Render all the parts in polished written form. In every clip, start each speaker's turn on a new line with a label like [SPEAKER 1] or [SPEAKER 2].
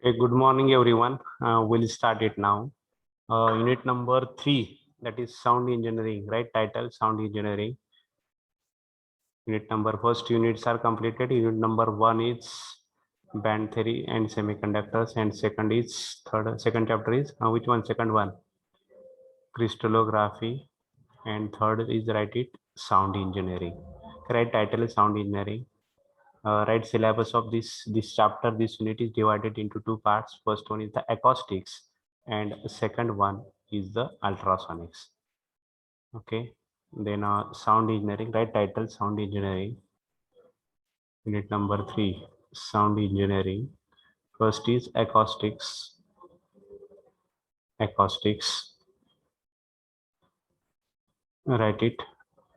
[SPEAKER 1] Okay, good morning, everyone. We'll start it now. Unit number 3, that is sound engineering, right? Title sound engineering. Unit number first units are completed. Unit number 1 is band theory and semiconductors, and second chapter is which one? Second one, crystallography, and third is write it sound engineering. Right title is sound engineering. Right syllabus of this chapter, this unit is divided into two parts. First one is the acoustics and second one is the ultrasonics. Okay, then sound engineering, right title sound engineering. Unit number 3, sound engineering. First is acoustics. Write it.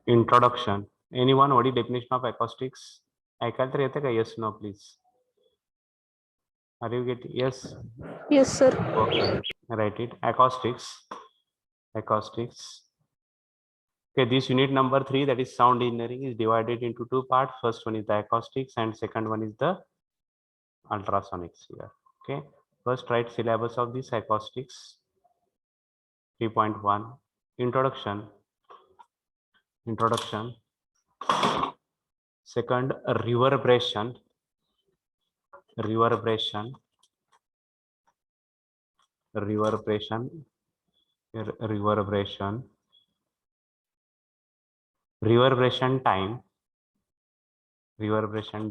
[SPEAKER 1] Introduction. Anyone, what is definition of acoustics? ऐकायला तर येते का? Yes, no, please. Are you getting? Yes.
[SPEAKER 2] Yes, sir.
[SPEAKER 1] Okay, write it. Acoustics. Okay, this unit number 3, that is sound engineering, is divided into two parts. First one is the acoustics and second one is the ultrasonics here. Okay, first write syllabus of this acoustics. 3.1 introduction. Second, reverberation. Reverberation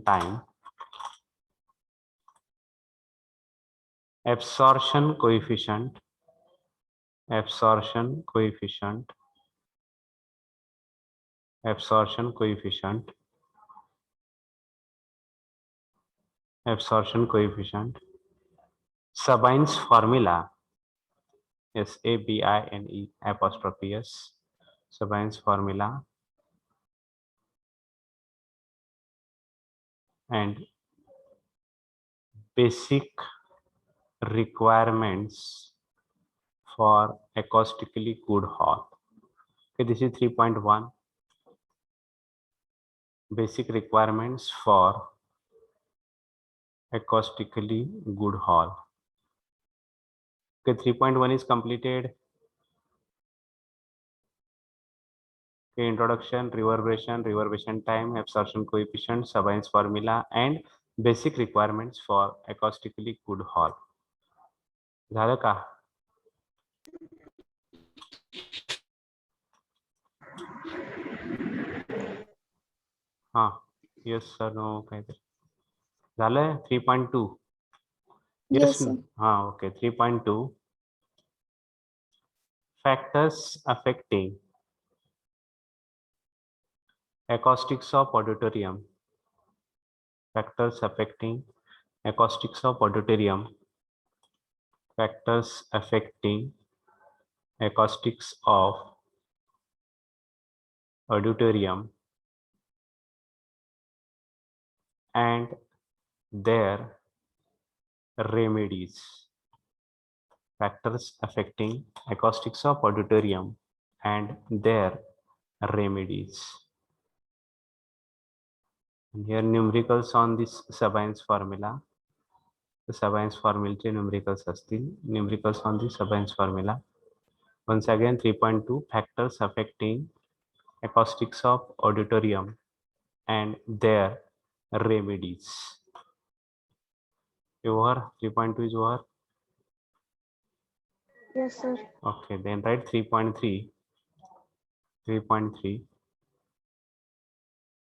[SPEAKER 1] time. Absorption coefficient. Absorption coefficient. Sabin's formula. SABINE apostrophe S. Sabin's formula. And basic requirements for acoustically good hall. Okay, this is 3.1. Basic requirements for acoustically good hall. Okay, 3.1 is completed. Okay, introduction, reverberation time, absorption coefficient, Sabin's formula, and basic requirements for acoustically good hall. झालं का? हाँ, yes sir, no काहीतरी झालंय. 3.2.
[SPEAKER 2] Yes, sir.
[SPEAKER 1] हाँ, okay. 3.2 factors affecting acoustics of auditorium. Factors affecting acoustics of auditorium. Factors affecting acoustics of auditorium and their remedies. Factors affecting acoustics of auditorium and their remedies. And here numericals on this Sabin's formula. The Sabin's formula numericals astil. Numericals on the Sabin's formula. Once again, 3.2 factors affecting acoustics of auditorium and their remedies. Over 3.2 is over.
[SPEAKER 2] Yes, sir.
[SPEAKER 1] Okay, then write 3.3. 3.3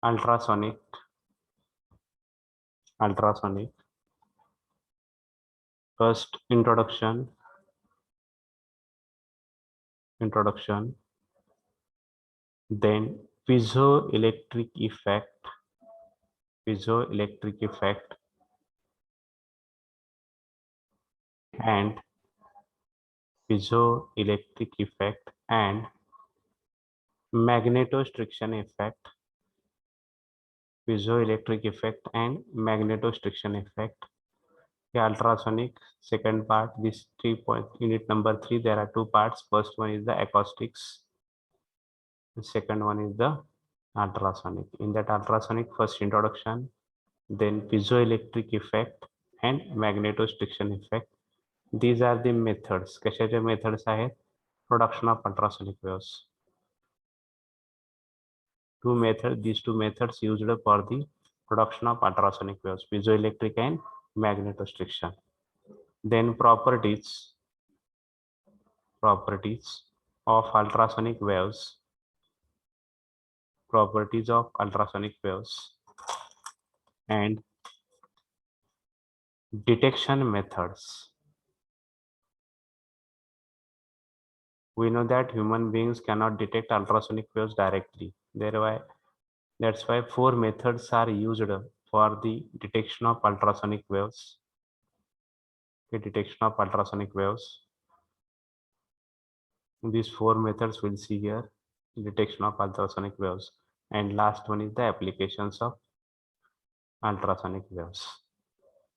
[SPEAKER 1] ultrasonic. First introduction, then piezoelectric effect, and magnetostriction effect. The ultrasonic second part, this 3 point unit number 3, there are two parts. First one is the acoustics, the second one is the ultrasonic. In that ultrasonic, first introduction, then piezoelectric effect and magnetostriction effect. These are the methods. कशाचे methods आहेत? Production of ultrasonic waves. These two methods used for the production of ultrasonic waves, piezoelectric and magnetostriction. Then properties of ultrasonic waves. Properties of ultrasonic waves and detection methods. We know that human beings cannot detect ultrasonic waves directly. That's why 4 methods are used for the detection of ultrasonic waves. The detection of ultrasonic waves. These 4 methods we'll see here. Detection of ultrasonic waves. And last one is the applications of ultrasonic waves.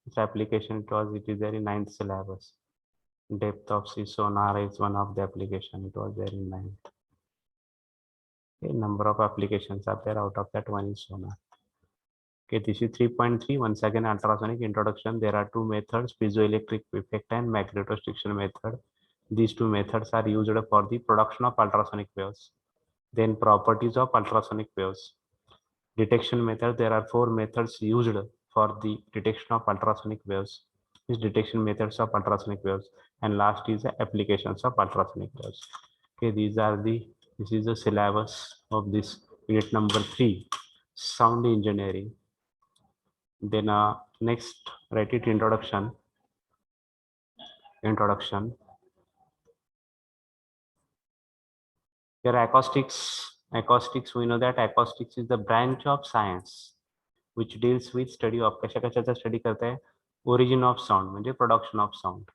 [SPEAKER 1] Its application it is there in 9th syllabus. Depth of sea sonar is one of the application. It was there in 9th. A number of applications are there. Out of that, one is sonar. Okay, this is 3.3. Once again, ultrasonic introduction. There are two methods: piezoelectric effect and magnetostriction method. These two methods are used for the production of ultrasonic waves. Then properties of ultrasonic waves. Detection method. There are 4 methods used for the detection of ultrasonic waves. These detection methods of ultrasonic waves. And last is the applications of ultrasonic waves. Okay, this is the syllabus of this unit number 3, sound engineering. Then next, write it introduction. Here acoustics, we know that acoustics is the branch of science which deals with study of कशाचा study करता है? Origin of sound म्हणजे production of sound.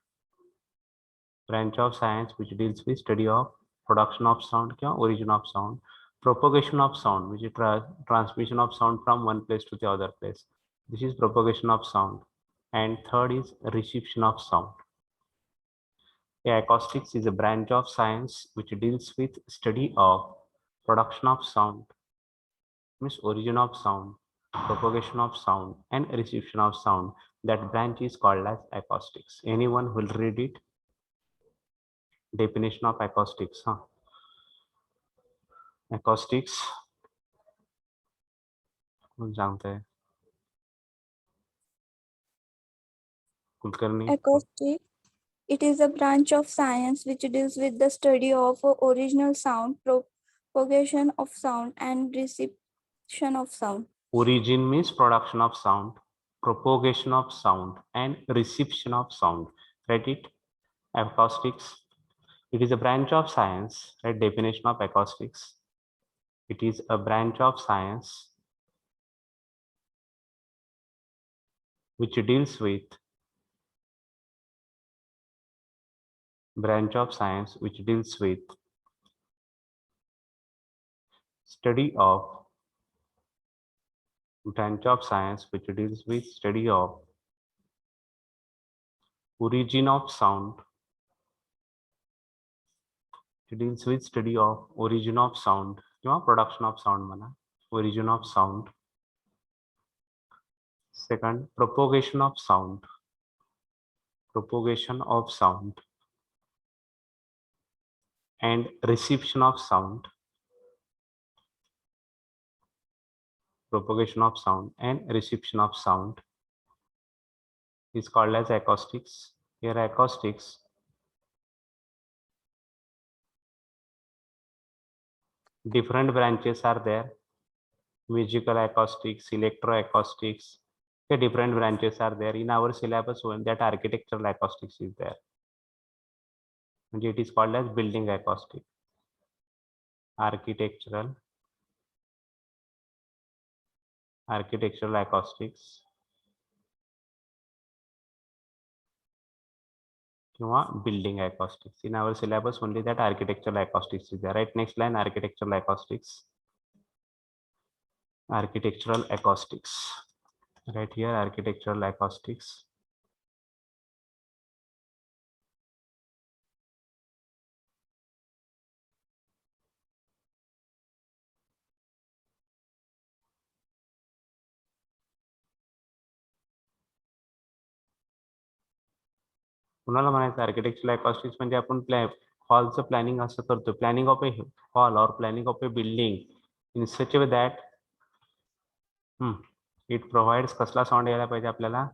[SPEAKER 1] Branch of science which deals with study of production of sound क्या? Origin of sound. Propagation of sound, which is transmission of sound from one place to the other place. This is propagation of sound. And third is reception of sound. Acoustics is a branch of science which deals with study of production of sound, means origin of sound, propagation of sound, and reception of sound. That branch is called as acoustics. Anyone will read it? Definition of acoustics. Acoustics. कौन जानता है? Kulkarni.
[SPEAKER 2] Acoustic. It is a branch of science which deals with the study of original sound, propagation of sound, and reception of sound.
[SPEAKER 1] Origin means production of sound, propagation of sound, and reception of sound. Write it. Acoustics. It is a branch of science. Right? Definition of acoustics. It is a branch of science which deals with study of origin of sound. It deals with study of origin of sound किंवा production of sound म्हणा. Origin of sound. Second, propagation of sound. And reception of sound. Propagation of sound and reception of sound is called as acoustics. Here acoustics. Different branches are there. Musical acoustics, electroacoustics. The different branches are there. In our syllabus, when that architectural acoustics is there. And it is called as building acoustic. Architectural acoustics. Building acoustics. In our syllabus, only that architectural acoustics is there. Right, next line, architectural acoustics. Right here, architectural acoustics. कुणाला म्हणायचं architectural acoustics म्हणजे आपण हॉलचं planning असं करतो, planning of a hall or planning of a building in such way that it provides कसला sound यायला पाहिजे आपल्याला,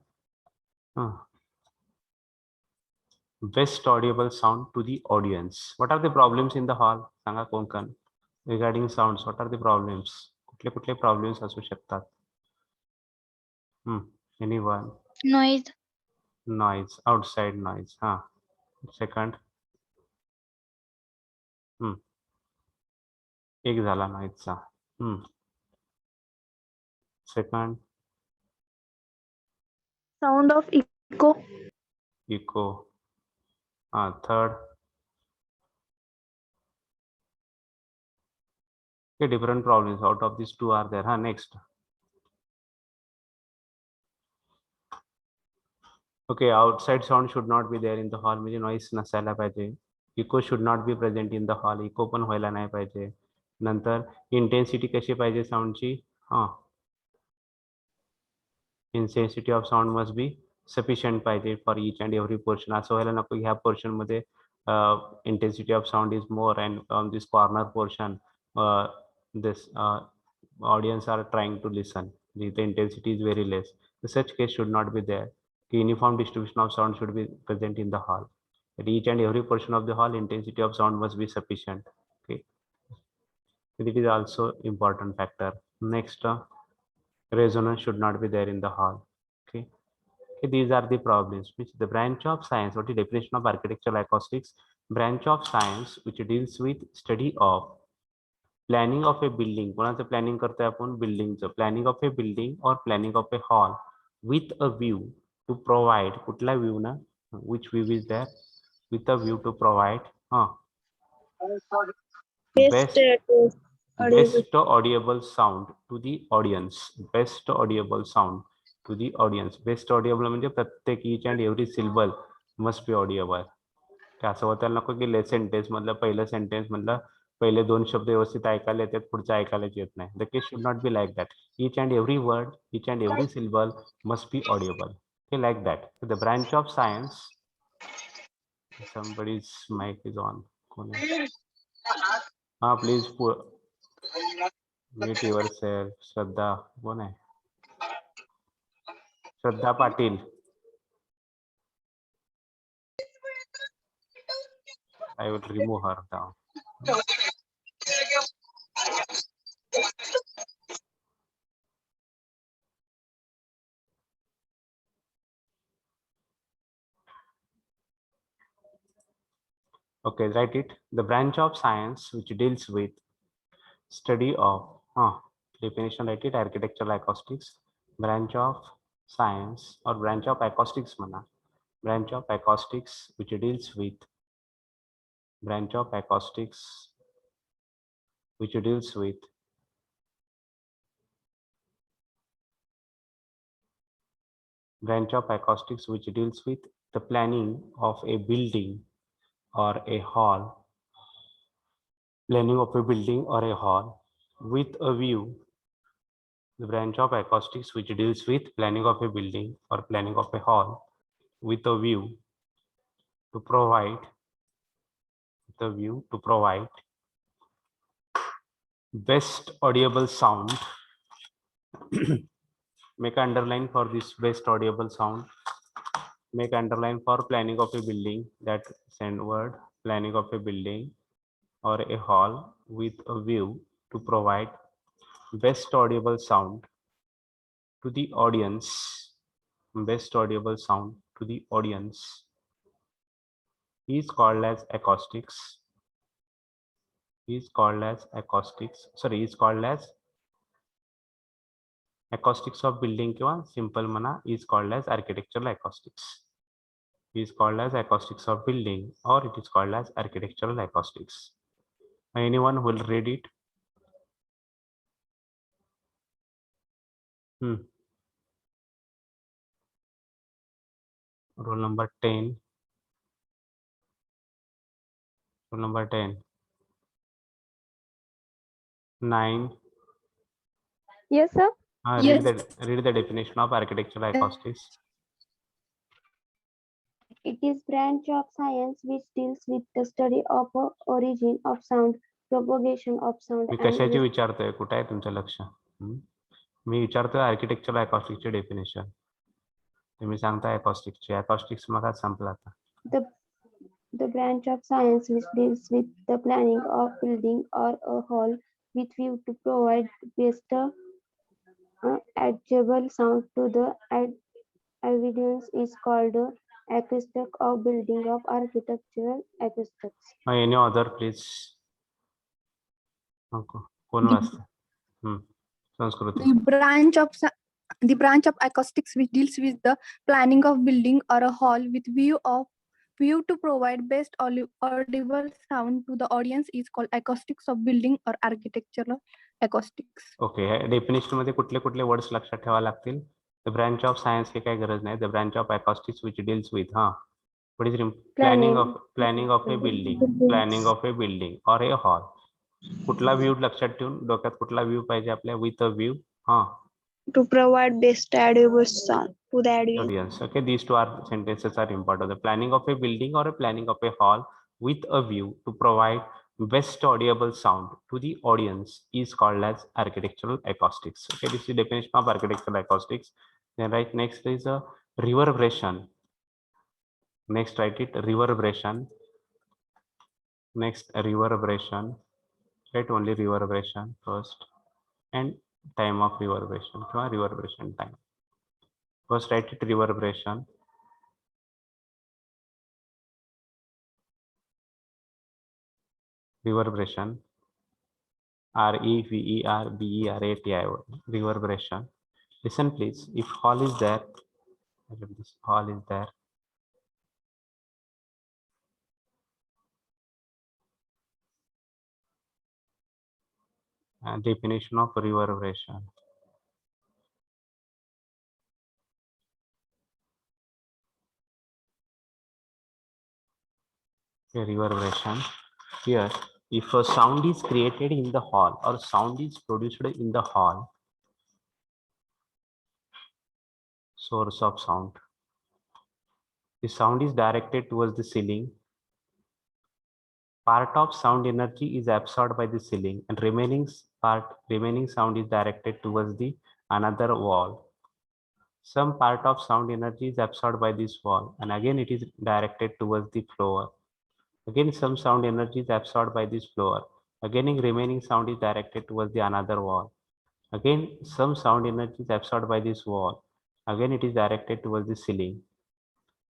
[SPEAKER 1] best audible sound to the audience. What are the problems in the hall, सांगा कोण regarding sounds, what are the problems, कुठले कुठले problems असू शकतात? Anyone?
[SPEAKER 3] Noise.
[SPEAKER 1] Noise, outside noise. Second. एक झाला नॉईजचा. Second.
[SPEAKER 3] Sound of echo.
[SPEAKER 1] Echo. Third. Different problems out of these two are there. Next. Okay, outside sound should not be there in the hall. म्हणजे noise नसायला पाहिजे. Echo should not be present in the hall. Echo पण व्हायला नाही पाहिजे. नंतर intensity कशी पाहिजे साऊंडची? Intensity of sound must be sufficient पाहिजे for each and every portion. असं व्हायला नको ह्या पोर्शन मध्ये intensity of sound is more and on this corner portion this audience are trying to listen, the intensity is very less. Such case should not be there. The uniform distribution of sound should be present in the hall. At each and every portion of the hall, intensity of sound must be sufficient. Okay, it is also important factor. Next, resonance should not be there in the hall. Okay. Okay, these are the problems which the branch of science, what is the definition of architectural acoustics? Branch of science which deals with study of planning of a building. कोणाचं planning करतोय आपण? बिल्डिंगचं. Planning of a building or planning of a hall with a view to provide, कुठला view ना, which view is there, with a view to provide best audible sound to the audience. Best audible sound to the audience. Best audible म्हणजे प्रत्येक each and every syllable must be audible. असं होताना नको की sentence मधलं पहिलं sentence मधलं पहिले दोन शब्द व्यवस्थित ऐकायला येतात, पुढचं ऐकायलाच येत नाही. The case should not be like that. Each and every word, each and every syllable must be audible. Okay, like that. So the branch of science, somebody's mic is on. Please mute yourself. Shraddha, कोण आहे? श्रद्धा Patil. I will remove her now. Okay, write it. The branch of science which deals with study of definition, write it, architectural acoustics. Branch of science or branch of acoustics mana. Branch of acoustics which deals with branch of acoustics which deals with branch of acoustics which deals with the planning of a building or a hall, planning of a building or a hall with a view. The branch of acoustics which deals with planning of a building or planning of a hall with a view to provide best audible sound. Make underline for this best audible sound. Make underline for planning of a building, that send word, planning of a building or a hall with a view to provide best audible sound to the audience. Best audible sound to the audience is called as acoustics. Is called as acoustics of building किंवा simple म्हणा is called as architectural acoustics. Is called as acoustics of building or it is called as architectural acoustics. Anyone will read it? Roll number 10. Roll number 10. 9.
[SPEAKER 3] Yes, sir.
[SPEAKER 1] Read the definition of architectural acoustics.
[SPEAKER 3] It is branch of science which deals with the study of origin of sound, propagation of sound
[SPEAKER 1] me
[SPEAKER 3] and
[SPEAKER 1] कशाची विचारतोय, कुठे आहे तुमचं लक्ष? मी विचारतोय architectural अकॉस्टिक्सचे definition. तुम्ही सांगता अकॉस्टिक्सचे. Acoustics मग संपला आता.
[SPEAKER 3] the branch of science which deals with the planning of building or a hall with view to provide best audible sound to the audience is called acoustic of building of architectural acoustics.
[SPEAKER 1] Any other please. कोण वाचतं? संस्कृती.
[SPEAKER 4] The branch of acoustics which deals with the planning of building or a hall with view to provide best audible sound to the audience is called acoustics of building or architectural acoustics.
[SPEAKER 1] Okay, definition मध्ये कुठले कुठले words लक्षात ठेवावे लागतील? The branch of science हे काही गरज नाही. The branch of acoustics which deals with what is planning of a building और ए हॉल. कुठला व्ह्यू लक्षात ठेवून, डोक्यात कुठला व्ह्यू पाहिजे आपल्या? With a view
[SPEAKER 2] To provide best audible sound to the
[SPEAKER 1] audience. Okay, these two sentences are important. The planning of a building or a planning of a hall with a view to provide best audible sound to the audience is called as architectural acoustics. Okay, this is the definition of architectural acoustics. Then right next is a reverberation. Next write it reverberation. Next reverberation. Write only reverberation first and time of reverberation. Reverberation time. First write it reverberation. Reverberation. REVERBERATION. Reverberation. Listen please. If hall is there, this hall is there. Definition of reverberation. Reverberation. Here, if a sound is created in the hall or sound is produced in the hall, source of sound, the sound is directed towards the ceiling. Part of sound energy is absorbed by the ceiling and remaining sound is directed towards the another wall. Some part of sound energy is absorbed by this wall and again it is directed towards the floor. Again some sound energy is absorbed by this floor. Again remaining sound is directed towards the another wall. Again some sound energy is absorbed by this wall. Again it is directed towards the ceiling.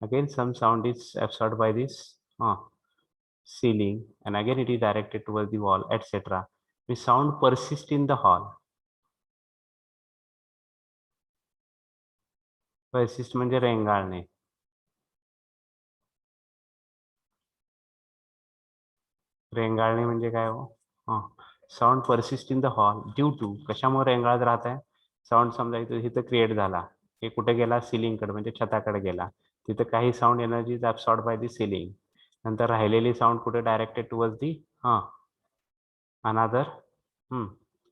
[SPEAKER 1] Again some sound is absorbed by this ceiling and again it is directed towards the wall, etc. The sound persists in the hall. Persist म्हणजे रेंगाळणे. रेंगाळणे म्हणजे काय हो? Sound persist in the hall due to, कशामुळे रेंगाळत राहत आहे? Sound समजा इथं क्रिएट झाला, हे कुठे गेला? सिलिंगकडे म्हणजे छताकडे गेला. तिथं काही sound energy is absorbed by the ceiling. नंतर राहिलेली साऊंड कुठे? Directed towards the another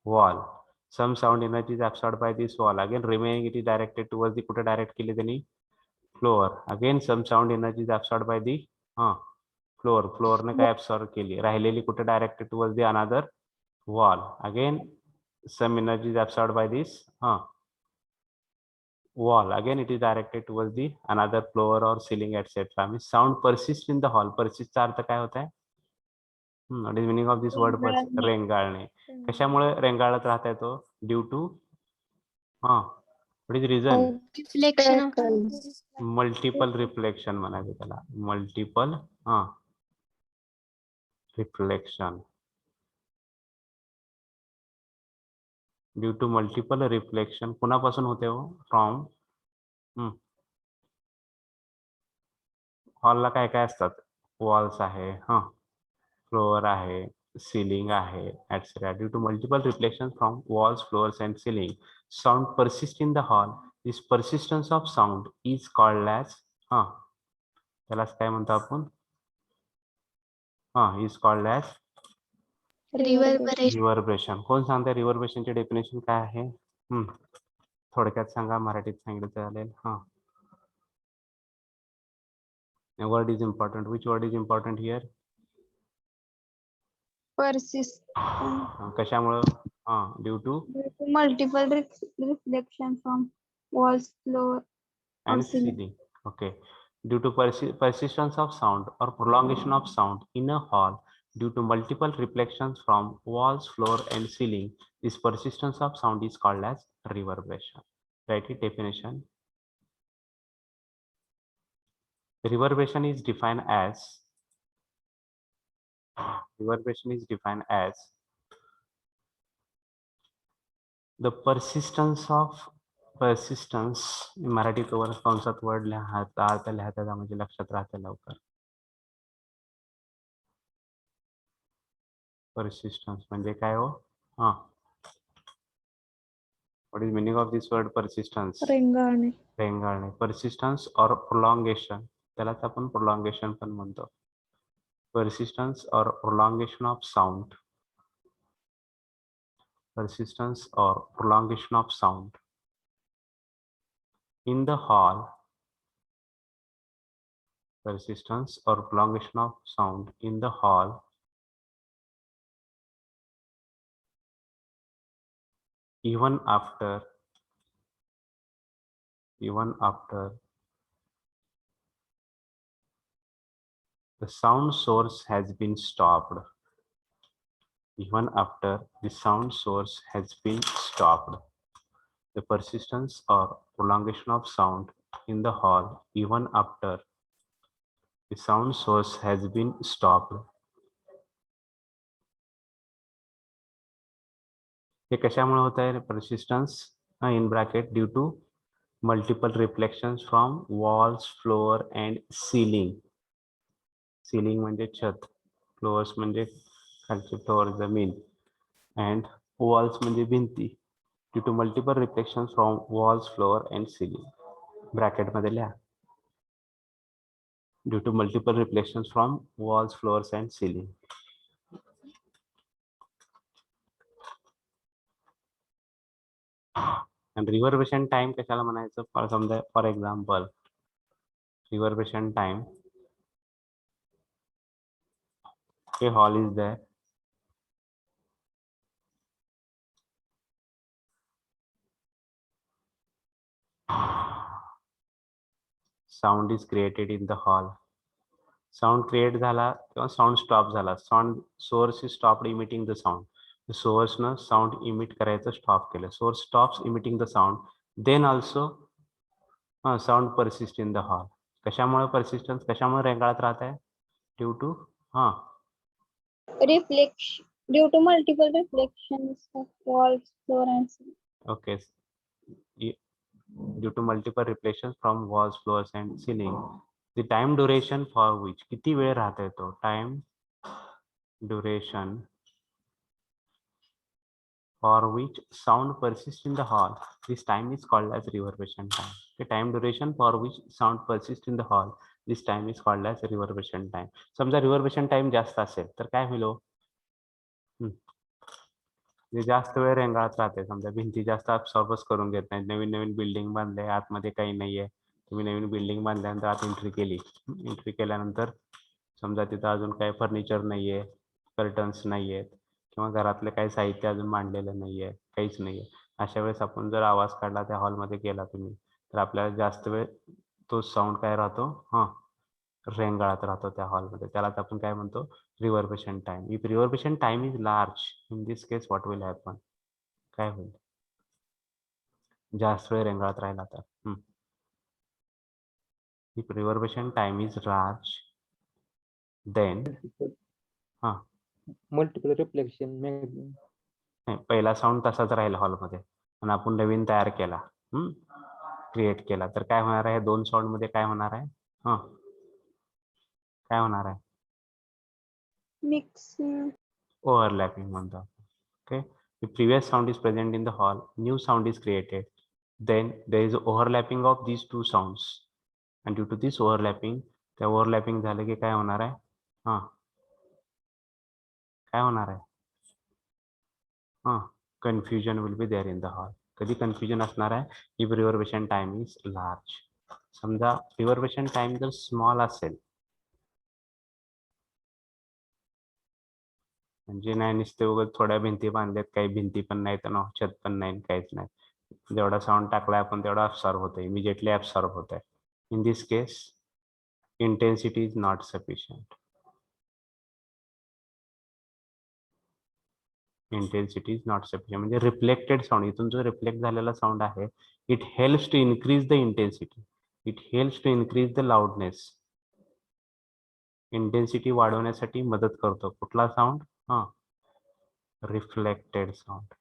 [SPEAKER 1] wall. Some sound energy is absorbed by this wall. Again remaining it is directed towards the, कुठे डायरेक्ट केली त्यांनी? Floor. Again some sound energy is absorbed by the फ्लोअरने काय absorb केली? राहिलेली कुठे? Directed towards the another wall. Again some energy is absorbed by this wall. Again it is directed towards the another floor or ceiling, etc. Means sound persists in the hall. Persist चा अर्थ काय होता है? What is meaning of this word persist? रेंगाळणे. कशामुळे रेंगाळत राहत आहे तो? Due to what is the reason? Multiple reflection म्हणायचं त्याला. Multiple reflection. Due to multiple reflection. कुणापासून होते हो? फ्रॉम हॉलला काय काय असतात? वॉल्स आहे, फ्लोअर आहे, सिलिंग आहे, etcetera. Due to multiple reflection from walls, floors and ceiling, sound persist in the hall. This persistence of sound is called as त्यालाच काय म्हणतो आपण? Is called as reverberation. कोण सांगते रिव्हर्बरेशनचे डेफिनेशन काय आहे? थोडक्यात सांगा, मराठीत सांगितलं चालेल. A word is important. Which word is important here?
[SPEAKER 3] Persist.
[SPEAKER 1] कशामुळं? Due to
[SPEAKER 3] Multiple reflection from walls, floor, or
[SPEAKER 1] and
[SPEAKER 3] ceiling.
[SPEAKER 1] ceiling. Okay. Due to persistence of sound or prolongation of sound in a hall due to multiple reflections from walls, floor, and ceiling, this persistence of sound is called as reverberation. Write it definition. Reverberation is defined as the persistence Marathi cover कंसात word लिहायचा म्हणजे लक्षात राहते लवकर. Persistence म्हणजे काय हो? What is meaning of this word persistence?
[SPEAKER 2] रेंगाळणे.
[SPEAKER 1] रेंगाळणे. Persistence or prolongation, त्यालाच आपण prolongation पण म्हणतो. Persistence or prolongation of sound. Persistence or prolongation of sound in the hall. Persistence or prolongation of sound in the hall even after the sound source has been stopped. Even after the sound source has been stopped. The persistence or prolongation of sound in the hall even after the sound source has been stopped. हे कशामुळे होत आहे? Persistence in bracket due to multiple reflections from walls, floor and ceiling. Ceiling म्हणजे छत, floors म्हणजे खालचे flour जमीन, and walls म्हणजे भिंती. Due to multiple reflections from walls, floor and ceiling. Bracket मध्ये लिहा. Due to multiple reflections from walls, floors and ceiling. And reverberation time कशाला म्हणायचं? For example, reverberation time. A hall is there. Sound is created in the hall. Sound create झाला किंवा sound stop झाला. Sound source is stopped emitting the sound. The source न sound emit करायचं stop केलं. Source stops emitting the sound. Then also sound persist in the hall. कशामुळे persistence? कशामुळे रेंगाळत राहत आहे? Due to
[SPEAKER 3] Reflection. Due to multiple reflections of walls, floor, and ceiling.
[SPEAKER 1] Okay. Due to multiple reflections from walls, floors and ceiling. The time duration for which किती वेळ राहते तो? Time duration for which sound persists in the hall. This time is called as reverberation time. The time duration for which sound persists in the hall. This time is called as reverberation time. समजा reverberation time जास्त असेल तर काय होईल? जे जास्त वेळ रेंगाळत राहते, समजा भिंती जास्त अब्सॉर्बच करून घेत नाहीत. नवीन नवीन बिल्डिंग बांधले, आतमध्ये काही नाहीये, तुम्ही नवीन बिल्डिंग बांधल्यानंतर आत एंट्री केली. एंट्री केल्यानंतर समजा तिथं अजून काही फर्निचर नाहीये, कर्टन्स नाहीयेत किंवा घरातले काही साहित्य अजून मांडलेलं नाहीये, काहीच नाहीये. अशा वेळेस आपण जर आवाज काढला, त्या हॉलमध्ये केला तुम्ही, तर आपल्याला जास्त वेळ तो साऊंड काय राहतो? रेंगाळत राहतो त्या हॉलमध्ये. त्यालाच आपण काय म्हणतो? Reverberation time. If reverberation time is large, in this case what will happen? काय होईल? जास्त वेळ रेंगाळत राहिला तर. If reverberation time is large, then
[SPEAKER 5] multiple reflection.
[SPEAKER 1] पहिला साऊंड तसाच राहिला हॉलमध्ये आणि आपण नवीन तयार केला, क्रिएट केला, तर काय होणार आहे? दोन साऊंड मध्ये काय होणार आहे? काय होणार आहे?
[SPEAKER 3] Mixing.
[SPEAKER 1] Overlapping म्हणतो. Okay, the previous sound is present in the hall, new sound is created, then there is overlapping of these two sounds, and due to this overlapping, त्या overlapping झालं की काय होणार आहे? काय होणार आहे? Confusion will be there in the hall. कधी confusion असणार आहे? If reverberation time is large. समजा reverberation time जर small असेल म्हणजे नाही नुसते उगाच थोड्या भिंती बांधल्यात, काही भिंती पण नाहीत आणि छत पण नाही, काहीच नाही. जेवढा साऊंड टाकलाय आपण तेवढा ऍब्सॉर्ब होतोय, इमिजिएटली ऍब्सॉर्ब होत आहे. In this case intensity is not sufficient. Intensity is not sufficient म्हणजे रिफ्लेक्टेड साऊंड, इथून जो रिफ्लेक्ट झालेला साऊंड आहे, it helps to increase the intensity, it helps to increase the loudness. Intensity वाढवण्यासाठी मदत करतो कुठला sound? Reflected sound.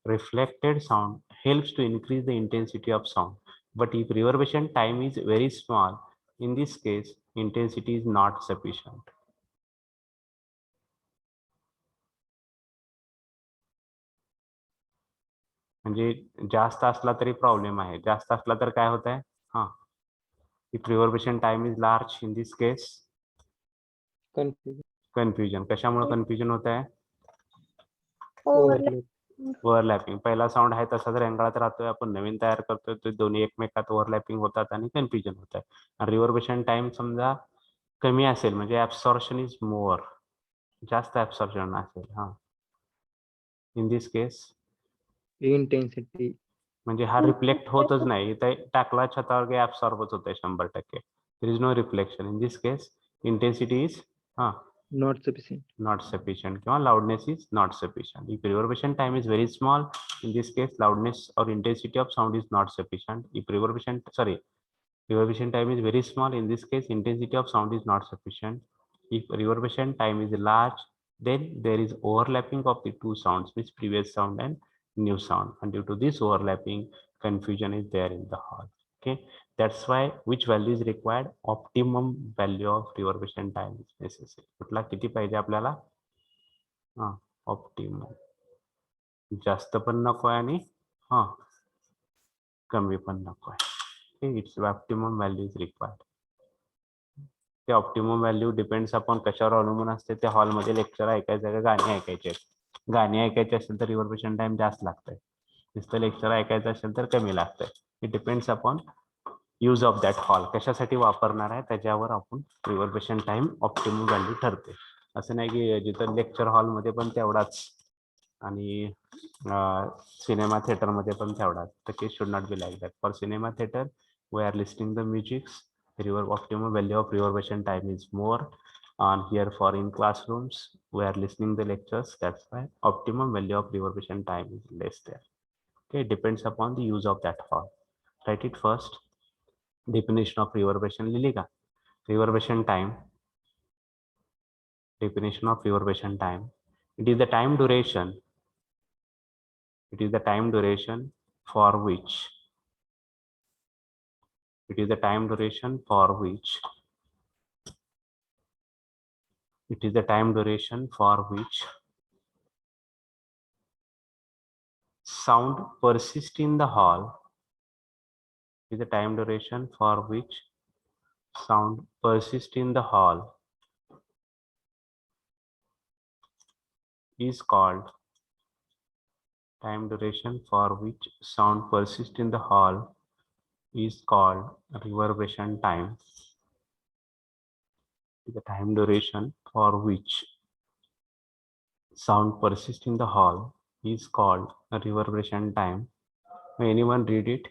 [SPEAKER 1] Reflected sound helps to increase the intensity of sound, but if reverberation time is very small, in this case intensity is not sufficient. म्हणजे जास्त असला तरी problem आहे, जास्त असला तर काय होत आहे? If reverberation time is large, in this case confusion. कशामुळे कन्फ्युजन होत आहे? ओव्हरलॅपिंग. पहिला साऊंड आहे तसाच रेंगाळत राहतोय, आपण नवीन तयार करतोय, ते दोन्ही एकमेकात ओव्हरलॅपिंग होतात आणि कन्फ्युजन होत आहे. आणि रिव्हर्बेशन टाइम समजा कमी असेल म्हणजे ऍब्सॉर्प्शन इज मोर, जास्त ऍब्सॉर्प्शन असेल. इन दिस केस
[SPEAKER 5] इंटेन्सिटी
[SPEAKER 1] म्हणजे हा रिफ्लेक्ट होतच नाही, इथे टाकला छतावर काही ऍब्सॉर्बच होत आहे 100%. There is no reflection. In this case intensity is not sufficient किंवा loudness is not sufficient. If reverberation time is very small, in this case loudness or intensity of sound is not sufficient. If reverberation time is very small, in this case intensity of sound is not sufficient. If reverberation time is large, then there is overlapping of the two sounds, which previous sound and new sound, and due to this overlapping, confusion is there in the hall. Okay, that's why which value is required? Optimum value of reverberation time is necessary. कुठला किती पाहिजे आपल्याला? Optimum. जास्त पण नको आहे आणि कमी पण नको आहे. It's optimum value is required. ते ऑप्टिमम व्हॅल्यू डिपेंड्स अपॉन कशावर अवलंबून असते? त्या हॉलमध्ये लेक्चर ऐकायचं का गाणी ऐकायचे? गाणी ऐकायची असेल तर रिव्हर्बेशन टाइम जास्त लागतंय, नुसतं लेक्चर ऐकायचं असेल तर कमी लागतंय. It depends upon use of that hall, कशासाठी वापरणार आहे त्याच्यावर आपण रिव्हर्बेशन टाइम ऑप्टिमम व्हॅल्यू ठरते. असं नाही की जिथं लेक्चर हॉलमध्ये पण तेवढाच आणि सिनेमा थिएटरमध्ये पण तेवढाच. The case should not be like that. For cinema theater, we are listening the musics. Optimum value of reverberation time is more. And here for in classrooms, we are listening the lectures. That's why optimum value of reverberation time is less there. Okay, it depends upon the use of that hall. Write it first. Definition of reverberation लिहिली का? Reverberation time. Definition of reverberation time. It is the time duration. It is the time duration for which. It is the time duration for which. It is the time duration for which sound persists in the hall. It is the time duration for which sound persists in the hall is called. Time duration for which sound persists in the hall is called reverberation time. The time duration for which sound persists in the hall is called a reverberation time. May anyone read it?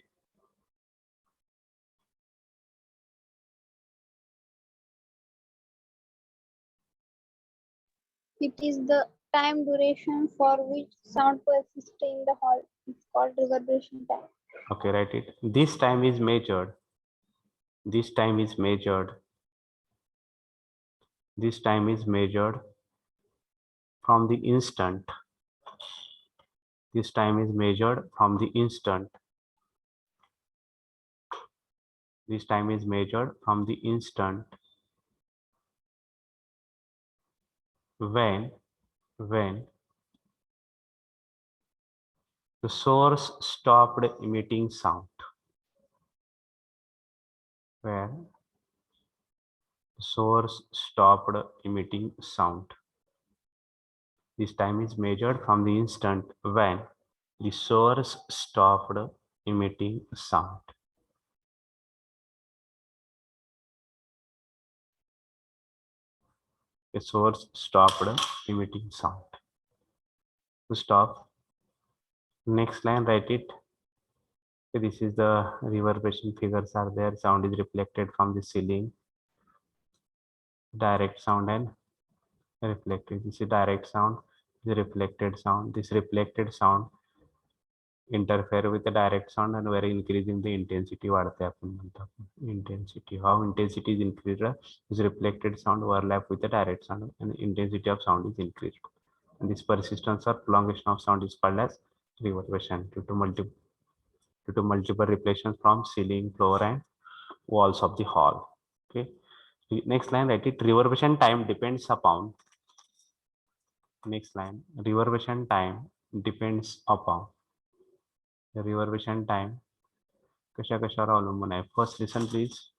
[SPEAKER 6] It is the time duration for which sound persists in the hall. It's called reverberation time.
[SPEAKER 1] Okay, write it. This time is measured. This time is measured. This time is measured from the instant. This time is measured from the instant. This time is measured from the instant when the source stopped emitting sound. When the source stopped emitting sound. This time is measured from the instant when the source stopped emitting sound. A source stopped emitting sound. To stop, next line write it. This is the reverberation figures are there. Sound is reflected from the ceiling. Direct sound and reflected. This is direct sound. This is reflected sound. This reflected sound interfere with the direct sound and we're increasing the intensity. वाढते आपण म्हणतो intensity. How intensity is increased is reflected sound overlap with the direct sound and intensity of sound is increased. And this persistence or prolongation of sound is called as reverberation due to multiple reflections from ceiling, floor, and walls of the hall. Okay. Next line, write it. Reverberation time depends upon. Next line. Reverberation time depends upon. The reverberation time. कशावर अवलंबून आहे? First, listen, please.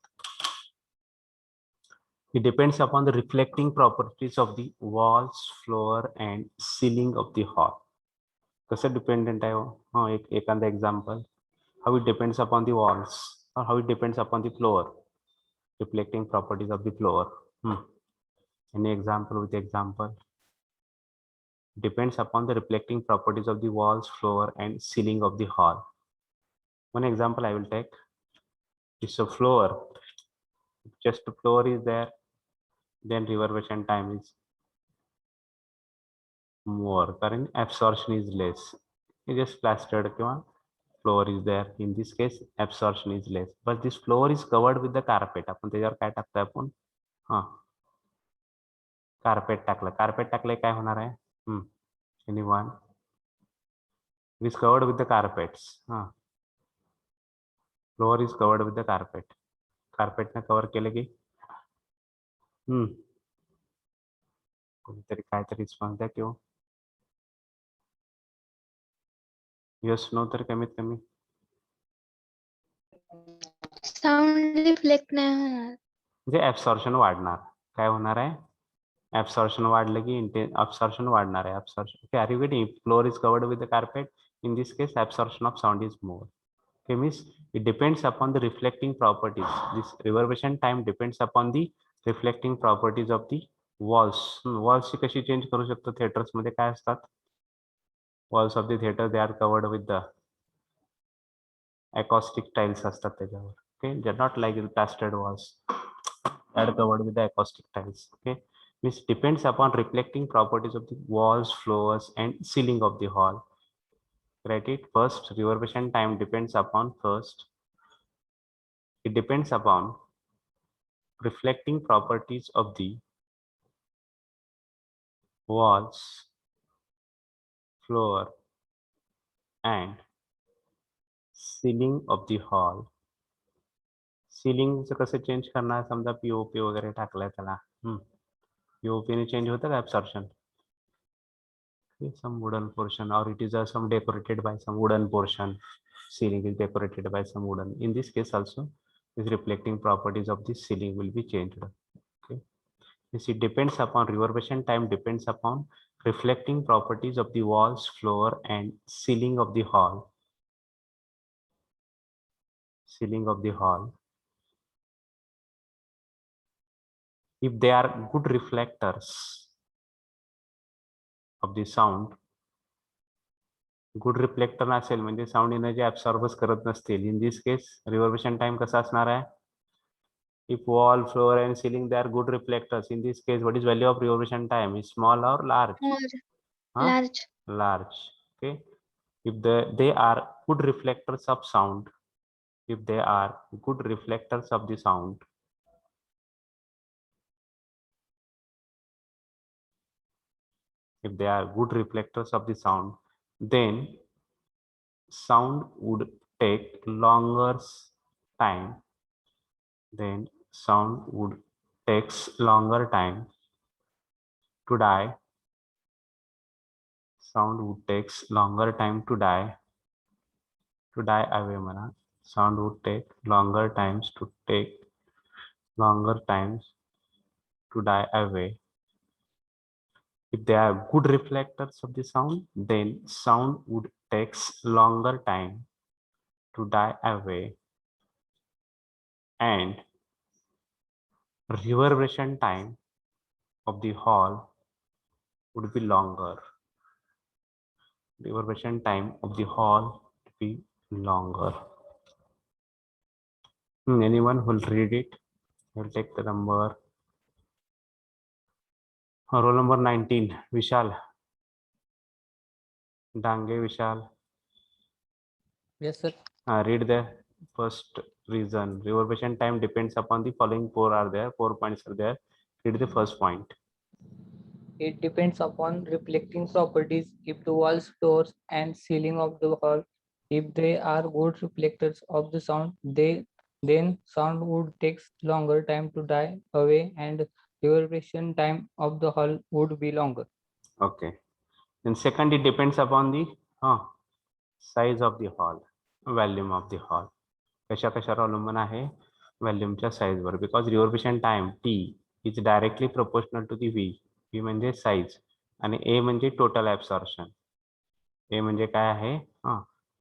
[SPEAKER 1] It depends upon the reflecting properties of the walls, floor, and ceiling of the hall. कसं dependent आहे? हाँ, एखादा example. How it depends upon the walls or how it depends upon the floor. Reflecting properties of the floor. Any example with example? Depends upon the reflecting properties of the walls, floor, and ceiling of the hall. One example I will take is a floor. Just the floor is there, then reverberation time is more. Current absorption is less. It just plastered. Floor is there. In this case, absorption is less. But this floor is covered with the carpet. आपण त्याच्यावर काय टाकतोय आपण? हाँ, carpet टाकलं. Carpet टाकले काय होणार आहे? Anyone? It is covered with the carpets. Floor is covered with the carpet. Carpet ने cover केले की कोणीतरी काहीतरी रिस्पॉन्स द्या किंवा यस नो तर कमीत कमी
[SPEAKER 6] साऊंड रिफ्लेक्ट नाही होणार.
[SPEAKER 1] म्हणजे ऍब्सॉर्प्शन वाढणार. काय होणार आहे? ऍब्सॉर्प्शन वाढलं की ऍब्सॉर्प्शन वाढणार आहे. Absorption. Okay, are you getting? Floor is covered with the carpet. In this case, absorption of sound is more. Okay, means it depends upon the reflecting properties. This reverberation time depends upon the reflecting properties of the walls. Walls कशी change करू शकतो? Theatres मध्ये काय असतात? Walls of the theater, they are covered with the acoustic tiles असतात त्याच्यावर. Okay, they're not like the plastered walls. They are covered with the acoustic tiles. Okay, which depends upon reflecting properties of the walls, floors, and ceiling of the hall. Write it. First, reverberation time depends upon it depends upon reflecting properties of the walls, floor, and ceiling of the hall. Ceiling कसं change करणार? समजा POP वगैरे टाकलाय त्याला. POP ने change होतं का absorption? Some wooden portion, or it is some decorated by some wooden portion. Ceiling is decorated by some wooden. In this case also, these reflecting properties of the ceiling will be changed. Okay, this it depends upon reverberation time depends upon reflecting properties of the walls, floor, and ceiling of the hall. Ceiling of the hall. If they are good reflectors of the sound, good reflector नसेल म्हणजे sound energy ऍब्सॉर्बच करत नसतील. In this case reverberation time कसा असणार आहे? If wall, floor and ceiling they are good reflectors, in this case what is value of reverberation time? Is small or large?
[SPEAKER 6] Large.
[SPEAKER 1] Large. Okay, if they are good reflectors of sound, if they are good reflectors of the sound, if they are good reflectors of the sound, then sound would take longer time. Then sound would takes longer time to die. Sound would takes longer time to die. To die away mana. Sound would take longer times to die away. If they are good reflectors of the sound, then sound would takes longer time to die away, and reverberation time of the hall would be longer. Reverberation time of the hall would be longer. Anyone who will read it? Will take the number. Roll number 19, Vishal. Dange Vishal.
[SPEAKER 5] Yes, sir.
[SPEAKER 1] Read the first reason. Reverberation time depends upon the following 4 points are there. Read the first point.
[SPEAKER 5] It depends upon reflecting properties. If the walls, floors, and ceiling of the hall, if they are good reflectors of the sound, then sound would take longer time to die away, and reverberation time of the hall would be longer.
[SPEAKER 1] Okay. And second, it depends upon the size of the hall, volume of the hall. कशा कशावर अवलंबून आहे? व्हॉल्यूमच्या साईजवर. Because reverberation time T is directly proportional to the V. V म्हणजे size आणि A म्हणजे total absorption. A म्हणजे काय आहे?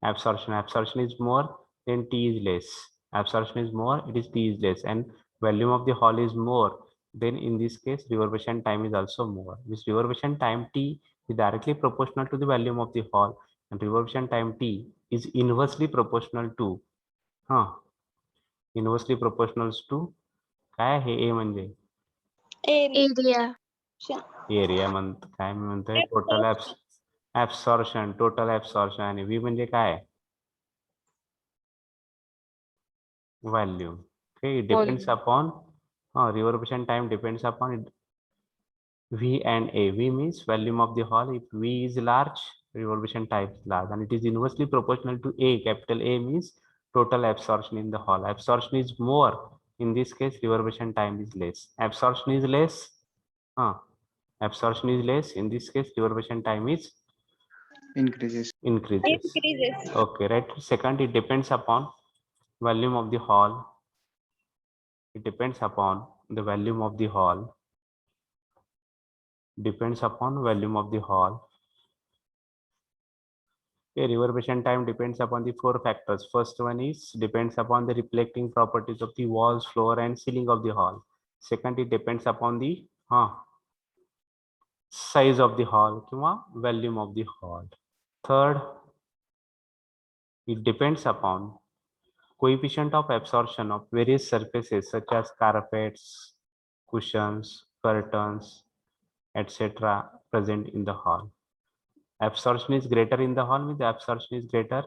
[SPEAKER 1] Absorption. Absorption is more then T is less. Absorption is more, it is T is less. And volume of the hall is more, then in this case reverberation time is also more. This reverberation time t is directly proportional to the volume of the hall, and reverberation time t is inversely proportional to inversely proportional to काय आहे? ए म्हणजे
[SPEAKER 6] Area.
[SPEAKER 1] Area काय म्हणतोय? Total absorption. Total absorption. आणि V म्हणजे काय? Volume. Okay, it depends upon reverberation time depends upon V and A. V means volume of the hall. If V is large, reverberation time is large, and it is inversely proportional to A. Capital A means total absorption in the hall. Absorption is more. In this case, reverberation time is less. Absorption is less. Absorption is less. In this case, reverberation time is
[SPEAKER 7] Increases.
[SPEAKER 1] increases. Okay, right. Second, it depends upon volume of the hall. It depends upon the volume of the hall. Depends upon volume of the hall. Okay, reverberation time depends upon the 4 factors. First one is depends upon the reflecting properties of the walls, floor, and ceiling of the hall. Second, it depends upon the size of the hall, volume of the hall. Third, it depends upon coefficient of absorption of various surfaces such as carpets, cushions, curtains, etc. present in the hall. Absorption is greater in the hall, means the absorption is greater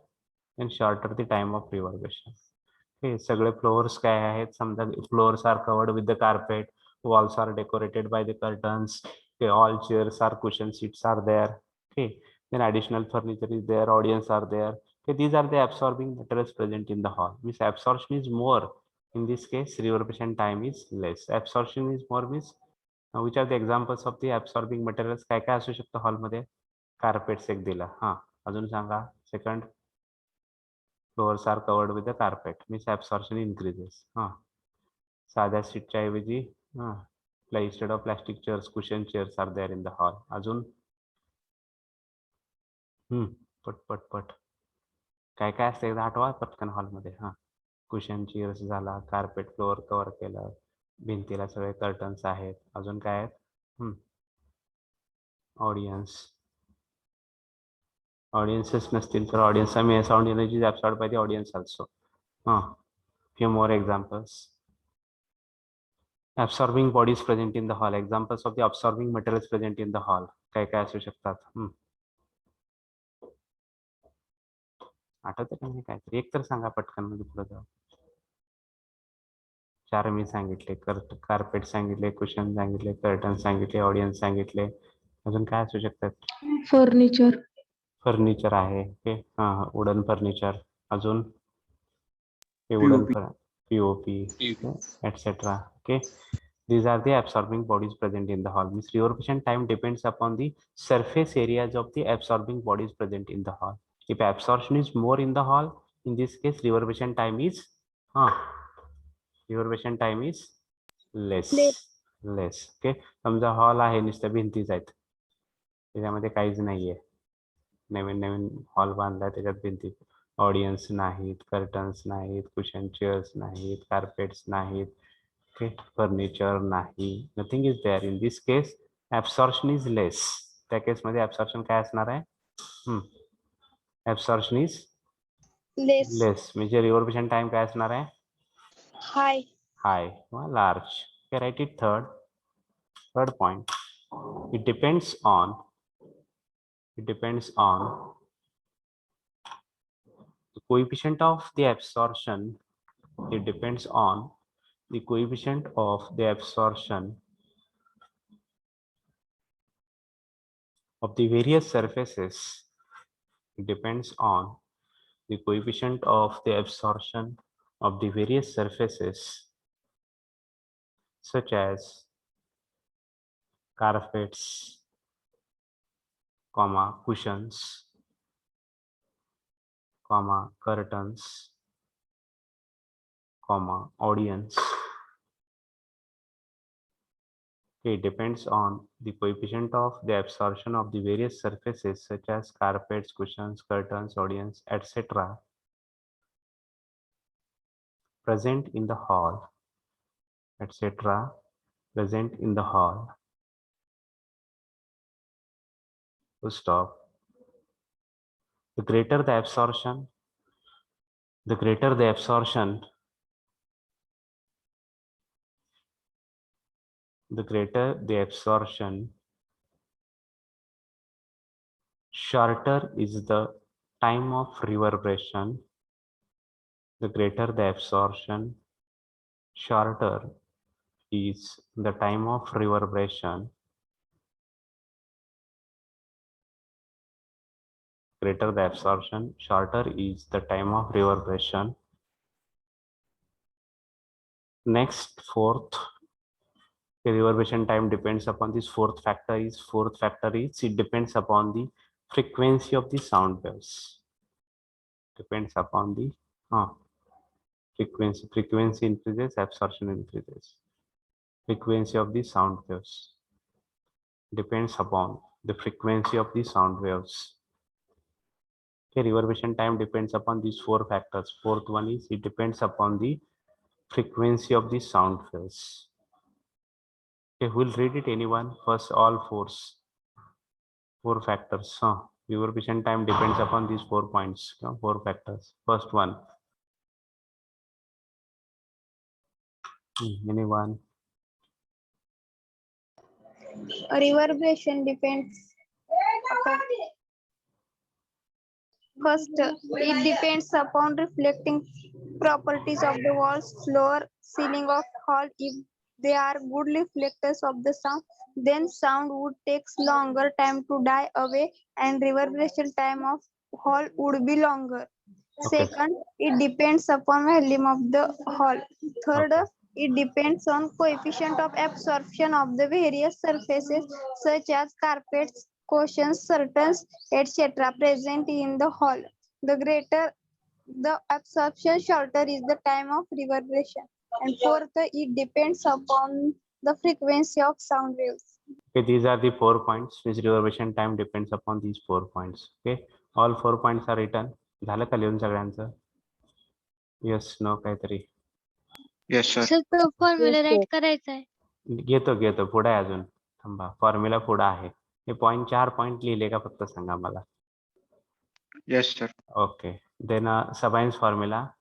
[SPEAKER 1] and shorter the time of reverberation. Okay, सगळे floors काय आहेत? समजा floors are covered with the carpet, walls are decorated by the curtains. Okay, all chairs are cushion seats are there. Okay, then additional furniture is there, audience are there. Okay, these are the absorbing materials present in the hall. Means absorption is more. In this case, reverberation time is less. Absorption is more means which are the examples of the absorbing materials? काय काय असू शकतं hall मध्ये? Carpets एक दिला. अजून सांगा. Second, floors are covered with the carpet, means absorption increases. साध्या सीटच्या ऐवजी instead of plastic chairs, cushion chairs are there in the hall. अजून पट काय काय असतं एकदा आठवा पटकन हॉलमध्ये. कुशन चेअर्स झाला, कार्पेट फ्लोअर कव्हर केलं, भिंतीला सगळे कर्टन्स आहेत. अजून काय आहेत? Audiences नसतील तर audience sound energy is absorbed by the audience also. Few more examples. Absorbing bodies present in the hall. Examples of the absorbing materials present in the hall. काय काय असू शकतात? आठवतं का नाही? काय एक तर सांगा पटकन, म्हणजे पुढे जाऊ. 4 मी सांगितले. कार्पेट सांगितले, कुशन सांगितले, कर्टन सांगितले, ऑडियन्स सांगितले. अजून काय असू शकतात? फर्निचर आहे. Okay, wooden furniture. अजून wooden POP etc. Okay, these are the absorbing bodies present in the hall. Means reverberation time depends upon the surface areas of the absorbing bodies present in the hall. If absorption is more in the hall, in this case reverberation time is less. Okay, समजा hall आहे, नुसतं भिंतीच आहेत, त्याच्यामध्ये काहीच नाहीये. नवीन hall बांधलाय, त्याच्यात भिंती, audience नाहीत, कर्टन्स नाहीत, कुशन चेअर्स नाहीत, कार्पेट्स नाहीत, Okay, furniture नाही, nothing is there. In this case absorption is less. त्या केस मध्ये absorption काय असणार आहे? Absorption is
[SPEAKER 6] Less.
[SPEAKER 1] less म्हणजे reverberation time काय असणार आहे?
[SPEAKER 6] High.
[SPEAKER 1] High or large. Okay, write it third point. It depends on the coefficient of the absorption. It depends on the coefficient of the absorption of the various surfaces. It depends on the coefficient of the absorption of the various surfaces such as carpets, cushions, curtains, audience. It depends on the coefficient of the absorption of the various surfaces such as carpets, cushions, curtains, audience, etc. present in the hall, etc. present in the hall. Full stop. The greater the absorption, shorter is the time of reverberation. The greater the absorption, shorter is the time of reverberation. Greater the absorption, shorter is the time of reverberation. Next, fourth, the reverberation time depends upon this fourth factor is it depends upon the frequency of the sound waves. Depends upon the frequency increases, absorption increases. Frequency of the sound waves depends upon the frequency of the sound waves. Okay, reverberation time depends upon these four factors. Fourth one is it depends upon the frequency of the sound waves. Okay, who will read it? Anyone? First, all four factors. Reverberation time depends upon these 4 points. Four factors. First one. Anyone?
[SPEAKER 6] Reverberation depends upon, first, it depends upon reflecting properties of the walls, floor, ceiling of hall. If they are good reflectors of the sound, then sound would take longer time to die away and reverberation time of hall would be longer.
[SPEAKER 1] Okay.
[SPEAKER 6] Second, it depends upon volume of the hall. Third,
[SPEAKER 1] Okay.
[SPEAKER 6] it depends on coefficient of absorption of the various surfaces such as carpets, cushions, curtains, etc. present in the hall. The greater the absorption, shorter is the time of reverberation. And fourth, it depends upon the frequency of sound waves.
[SPEAKER 1] Okay, these are the 4 points. Which reverberation time depends upon these 4 points. Okay, all 4 points are written. झालं का लिहून सगळ्यांचं? Yes, no, काहीतरी.
[SPEAKER 7] Yes, sir.
[SPEAKER 8] Sir तो formula
[SPEAKER 3] Yes,
[SPEAKER 8] right
[SPEAKER 3] sir.
[SPEAKER 8] करायचा आहे.
[SPEAKER 1] घेतो पुढे आहे अजून. थांबा, फॉर्म्युला पुढे आहे. हे पॉइंट 4 पॉइंट लिहिले का फक्त सांगा मला.
[SPEAKER 7] Yes, sir.
[SPEAKER 1] Okay, then Sabine's formula.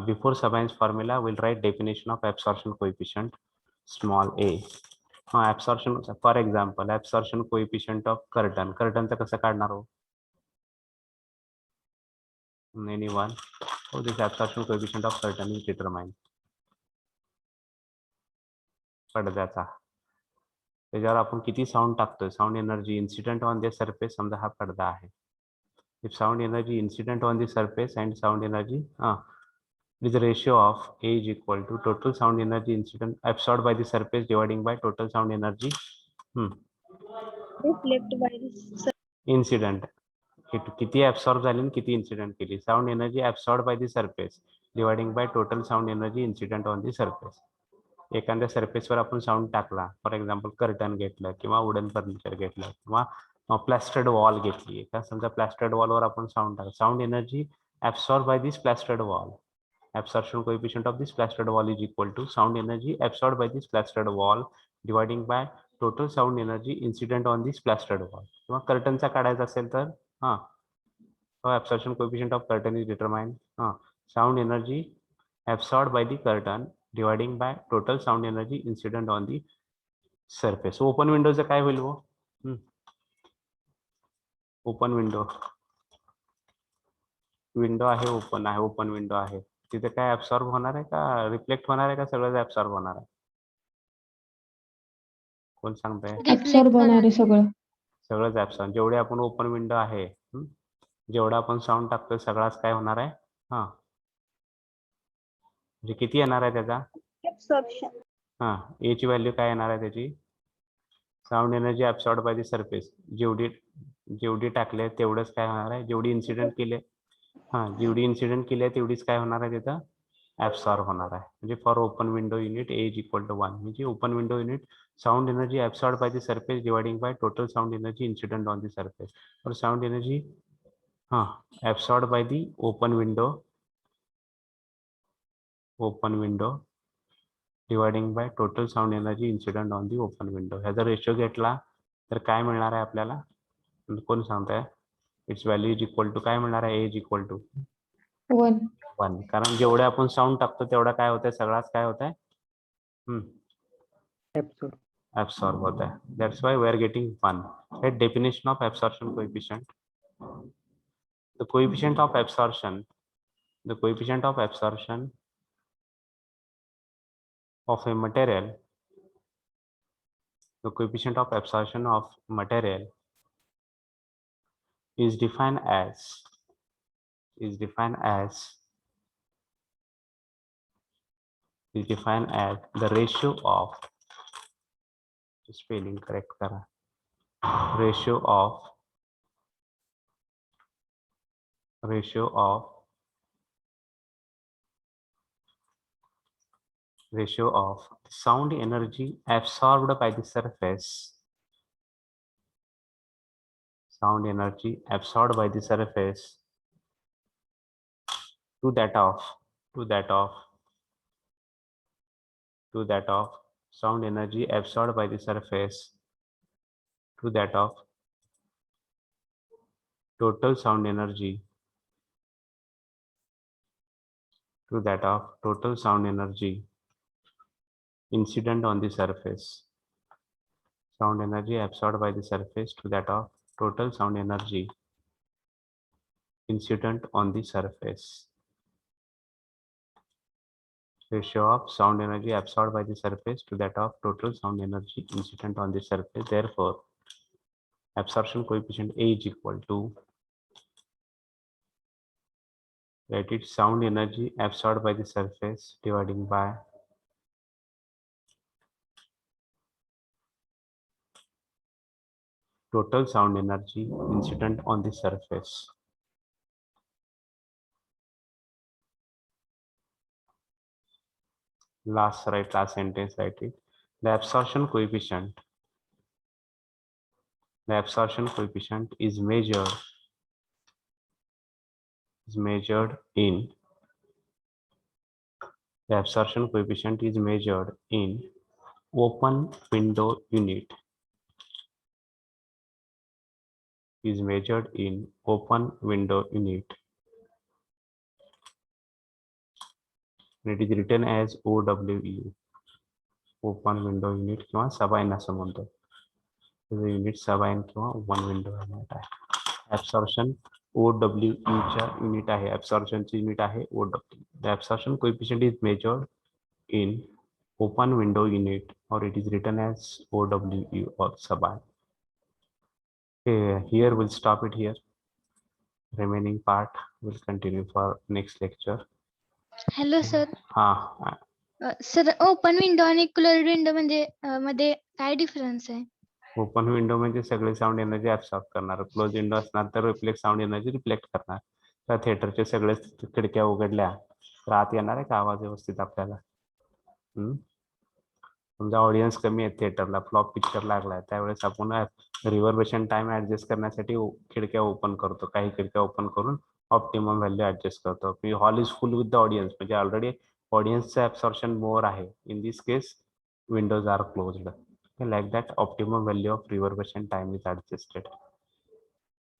[SPEAKER 1] Before Sabine's formula, we'll write definition of absorption coefficient, small a. Absorption, for example, absorption coefficient of curtain. Curtain चं कसं काढणार हो? Anyone? How this absorption coefficient of curtain is determined? पडद्याचा. त्याच्यावर आपण किती sound टाकतोय? Sound energy incident on the surface, समजा हा पडदा आहे. If sound energy incident on the surface and sound energy is the ratio of A is equal to total sound energy incident absorbed by the surface dividing by total sound energy
[SPEAKER 6] Reflect by the
[SPEAKER 1] incident. किती absorb झाली आणि किती incident केली. Sound energy absorbed by the surface dividing by total sound energy incident on the surface. एखाद्या सरफेसवर आपण sound टाकला, for example curtain घेतलं किंवा वुडन फर्निचर घेतलं किंवा प्लास्टर्ड वॉल घेतली. समजा प्लास्टर्ड वॉलवर आपण साऊंड टाकलं, sound energy absorb by this plastered wall. absorption coefficient of this plastered wall is equal to sound energy absorbed by this plastered wall dividing by total sound energy incident on this plastered wall. किंवा कर्टनचा काढायचा असेल तर absorption coefficient of curtain is determined sound energy absorbed by the curtain dividing by total sound energy incident on the surface. Open विंडोचं काय होईल वो? Open window आहे, open आहे, ओपन विंडो आहे, तिथे काय ऍब्सॉर्ब होणार आहे का रिफ्लेक्ट होणार आहे का सगळंच ऍब्सॉर्ब होणार आहे? कोण सांगताय?
[SPEAKER 8] ऍब्सॉर्ब होणार आहे सगळं.
[SPEAKER 1] सगळंच ऍब्सॉर्ब. जेवढे आपण ओपन विंडो आहे जेवढा आपण साऊंड टाकतोय सगळाच काय होणार आहे? म्हणजे किती येणार आहे त्याचा? ए ची व्हॅल्यू काय येणार आहे त्याची? Sound energy absorb by the surface. जेवढी टाकले तेवढंच काय होणार आहे? जेवढी इन्सिडेंट केले जेवढी इन्सिडेंट केली आहे तेवढीच काय होणार आहे तिथं? ऍब्सॉर्ब होणार आहे. म्हणजे for open window unit A is equal to 1. म्हणजे open window unit sound energy absorbed by the surface dividing by total sound energy incident on the surface. Or sound energy absorbed by the open window dividing by total sound energy incident on the open window. ह्याचा ratio घेतला तर काय मिळणार आहे आपल्याला? कोण सांगताय? It's value is equal to काय मिळणार आहे? A is equal to 1. कारण जेवढे आपण साऊंड टाकतो तेवढा काय होत आहे? सगळाच काय होत आहे? Absorb होता है. That's why we are getting 1. Right? Definition of absorption coefficient. The coefficient of absorption of a material. The coefficient of absorption of material is defined as the ratio of spelling correct करा. ratio of sound energy absorbed by the surface to that of sound energy absorbed by the surface to that of total sound energy incident on the surface. Sound energy absorbed by the surface to that of total sound energy incident on the surface. Ratio of sound energy absorbed by the surface to that of total sound energy incident on the surface. Therefore, absorption coefficient A is equal to, write it, sound energy absorbed by the surface dividing by total sound energy incident on the surface. Last sentence, write it. The absorption coefficient is measured in open window unit. And it is written as OWU, open window unit किंवा Sabine असं म्हणतो. Unit Sabine किंवा open window unit आहे. Absorption OWU च्या unit आहे. Absorption ची unit आहे OW. The absorption coefficient is measured in open window unit, or it is written as OWU or sabine. Okay, here we'll stop it here. Remaining part will continue for next lecture.
[SPEAKER 9] Hello sir.
[SPEAKER 1] हाँ
[SPEAKER 9] sir open window आणि closed window म्हणजे मध्ये काय difference आहे?
[SPEAKER 1] Open window म्हणजे सगळे sound energy absorb करणार. Close window असणार तर रिफ्लेक्ट साऊंड एनर्जी रिफ्लेक्ट करणार. तर थिएटरचे सगळे खिडक्या उघडल्या तर आत येणार आहे का आवाज व्यवस्थित आपल्याला? समजा ऑडियन्स कमी आहे थिएटरला, फ्लॉप पिक्चर लागलाय, त्यावेळेस आपण रिव्हर्बेशन टाइम ऍडजस्ट करण्यासाठी खिडक्या ओपन करतो. काही खिडक्या ओपन करून ऑप्टिमम व्हॅल्यू ऍडजस्ट करतो. Hall is full with the audience, म्हणजे ऑलरेडी ऑडियन्सचं ऍब्सॉर्प्शन मोर आहे. In this case windows are closed. Like that optimum value of reverberation time is adjusted.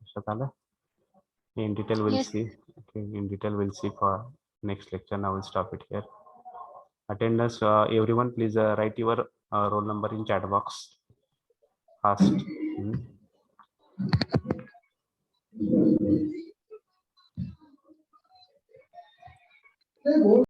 [SPEAKER 1] लक्षात आलं? In detail we'll
[SPEAKER 9] Yes.
[SPEAKER 1] see. Okay, in detail we'll see for next lecture. Now we'll stop it here. Attendance, everyone please write your roll number in chat box fast.